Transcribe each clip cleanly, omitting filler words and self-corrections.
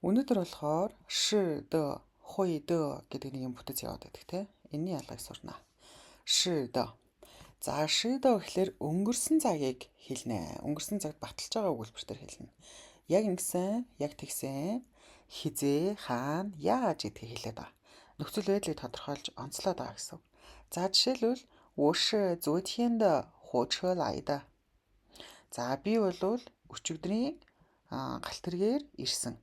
Өнөөдөр болохоор ши дэ хуй дэ гэдэг нэг юм бүтэц яваад байдаг те. Энэний ялгааг сурнаа. Ши дэ. За ши дэ гэхэлэр өнгөрсөн цагийг хэлнэ. Өнгөрсөн цагт баталж байгаа өгүүлбэртээр хэлнэ. Яг ингэсэн, яг тэгсэн, хизээ, хаана, яаж гэдгийг хэлээд байгаа. Нөхцөл байдлыг тодорхойлж онцлоод байгаа гэсэн. За жишээлбэл 我是昨天的火车来的. За би бол өчигдрийн галт тэргээр ирсэн.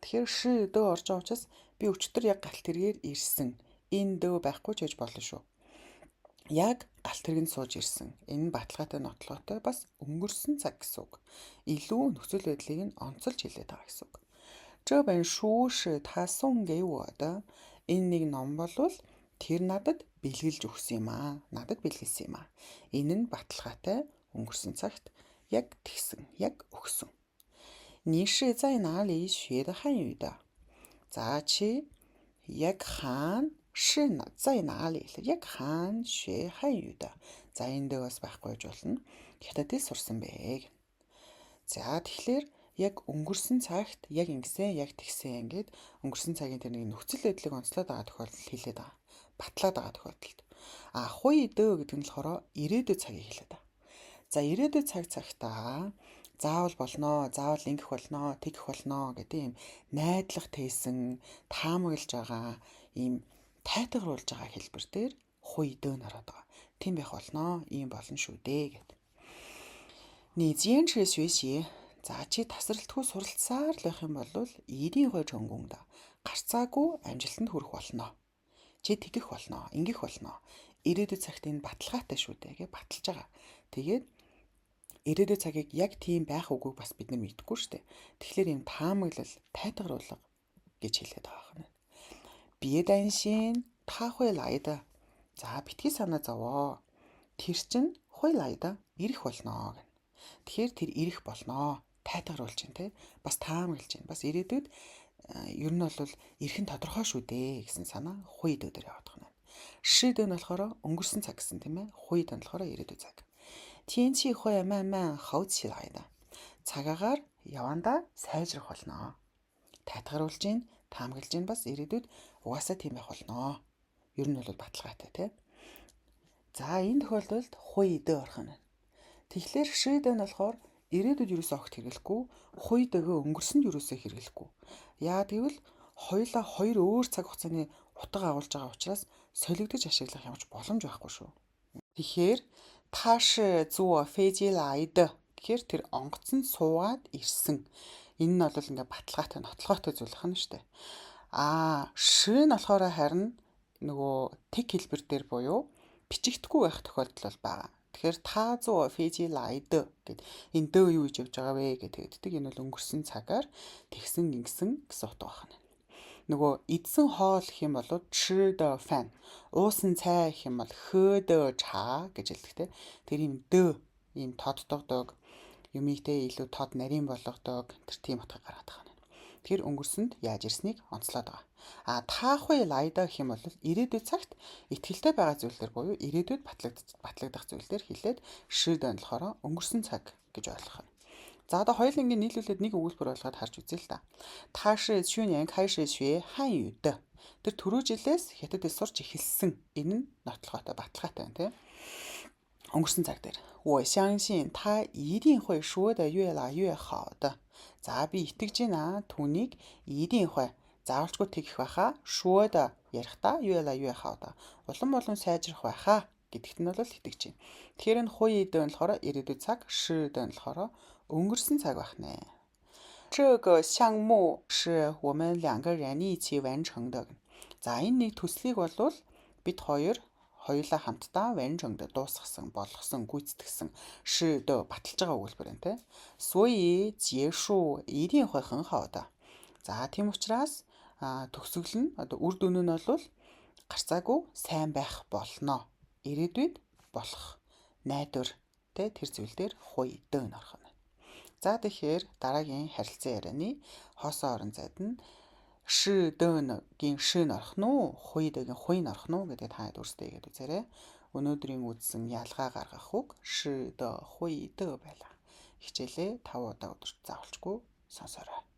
Тэгэхээр ши дэ орж байгаа учраас би өчтөр яг галт тэргээр ирсэн. Энэ дэ байхгүй ч гэж болно шүү. Яг галт тэргэнд сууж ирсэн. Энэ баталгаатай нотлоготой бас өнгөрсөн цаг гэсэн үг. Илүү нөхцөл байдлыг нь онцолж хэлээд байгаа гэсэн үг. 这本书是他送给我的. Энэ нэг ном болвол тэр надад бэлгэлж өгсөн юм аа. Надад бэлгэлсэн юм аа. Энэ нь баталгаатай өнгөрсөн цагт яг тэгсэн, яг өгсөн. 你是在哪里学的汉语的? За чи яг хаана是在哪里? Яг хаана学汉语的? За энэ дэ бас байхгүй гэж болно. Хятадыг сурсан бэ. За тэгэхээр яг өнгөрсөн цагт яг ингэсэн, яг тэгсэн ингээд өнгөрсөн цагийн тэр нэг нөхцөл байдлыг онцлоод байгаа тохиолдолд хэлээд байгаа. Батлаад байгаа тохиолдолд. Хуй дэ гэдэг нь болохоор ирээдүйд цагийг хэлээд байгаа. За ирээдүйд цагтаа заавал болноо, заавал ингэх болноо, тэгэх болноо гэдэг юм найдлах тээсэн, таамаглаж байгаа, ийм тайтгаруулж байгаа хэлбэр дээр хуй дэ нараад байгаа. Тийм байх болноо, ийм болно шүү дээ гэд. 你坚持学习. За чи тасралтгүй суралцсаар л байх юм бол 一定会成功的. Гарцаагүй амжилтанд хүрэх болноо. Чи тэгэх болноо, ингэх болноо. Ирээдүйд цагт энэ баталгаатай шүү дээ гэж баталж байгаа. Тэгээд ирээдүйд цагийг яг тийм байх үгүйг бас бид нар мэдэхгүй шүү дээ. Тэгэхээр энэ таамаглал, тайтгаруулга гэж хэлээд байгаа юм. Бие даншин та хуй лайда. За битгий санаа зовоо. Тэр чин хуй лайда ирэх болноо гэнэ. Тэгэхээр тэр ирэх болноо. Тайтгаруулж чинь те. Бас таамаглаж чинь. Бас ирээдүйд ер нь бол ирэх нь тодорхой шүү дээ гэсэн санаа хуй дэ дээр яваад байна. Ши дэ нь болохоор өнгөрсөн цаг гэсэн тийм ээ. Хуй дэ нь болохоор ирээдүйд цаг. 天气会慢慢好起来的. Цагаагаар явандаа сайжрах болноо. Тайтгаруулж чинь, таамаглаж чинь бас ирээдүйд угаасаа тийм байх болноо. Ер нь бол баталгаатай тий. За энэ тохиолдолд хуй дэ орох нь. Тэгэхээр ши дэ нь болохоор ирээдүйд юусоо огт хэрэглэхгүй, хуй дэгээ өнгөрсөнд юусоо хэрэглэхгүй. Яа гэвэл хоёулаа хоёр өөр цаг хугацааны утга агуулж байгаа учраас солигдож ашиглах ямарч боломж байхгүй шүү. Тэгэхээр та ши зуо фэжи лайд гэхээр тэр онгоцон суугаад ирсэн. Энэ нь бол ингээ баталгаатай нотлогоотой зүйл хань штэ. Ши нь болохоор харин нөгөө тэг хэлбэр дээр буюу бичигдэхгүй байх тохиолдол бол байгаа. Тэгэхээр та зуо фэжи лайд гэд энэ дэ юу гэж явж байгаа вэ гэдэг тэгдэг. Энэ бол өнгөрсөн цагаар тэгсэн гингсэн гэсэн утга байна. Нөгөө эдсэн хоол гэх юм бол чи дэ фан. Уусан цай гэх юм бол хö дэ ча гэж хэлдэг те. Тэр юм дэ ийм тоддогдог юмыг те илүү тод нарийн болгодог тэр тийм утга гаргаад байгаа. Тэгэхээр өнгөрсөнд яаж ирснийг онцлоод байгаа. Та хуй лайда гэх юм бол ирээдүйд цагт ихтгэлтэй байгаа зүйлээр буюу ирээдүйд батлагдах зүйлээр хэлээд ши дэ нь болохоор өнгөрсөн цаг гэж ойлгох нь. За одоо хоёул ингээ нийлүүлээд нэг өгүүлбэр болгоод харж үзье л да. Та ши шүнэн кайши швэ ханью дэ. Тэр түрүү жилээс хятадд сурч эхэлсэн. Энэ нь нотлогоотой баталгаатай байна тийм. Өнгөрсөн цаг дээр. 我相信他一定会说得越来越好的. За би итгэж байна. Түүнийг 一定会 заавалчгүй тэгэх байхаа. 说得 ярихдаа 越来越好的. Улам улам сайжрах байхаа гэдэгт нь бол итгэж байна. Тэгэхээр энэ хуй дэ нь болохоор ирээдүйд цаг, ши дэ нь болохоор өнгөрсөн цаг байх нэ. 这个项目是我们两个人一起完成的. За энэ нэг төслийг бол бид хоёулаа хамтдаа ванжонгд дуусгасан, болгосон, гүйцэтгсэн ши дэ баталж байгаа өгүүлбэр байна те. 所以结束一定会很好的. За тийм учраас төгсгөл нь одоо үр дүн нь бол гарцаагүй сайн байх болноо. Ирээдүйд болох найдвар те тэр зүйл дээр хуй дэ нь орох нь. За тэгэхээр дараагийн харилцан ярианы хоосоо орон зайд нь ши дэ-гийн ши нь орох нь уу, хуй дэ-гийн хуй нь орох нь уу гэдэг та өөрсдөө игээд үзээрэй. Өнөөдрийн үзсэн ялгаа гаргах үг ши дэ хуй дэ байлаа. Хичээлээ 5 удаа өдөрт заавалчгүй сонсоорой.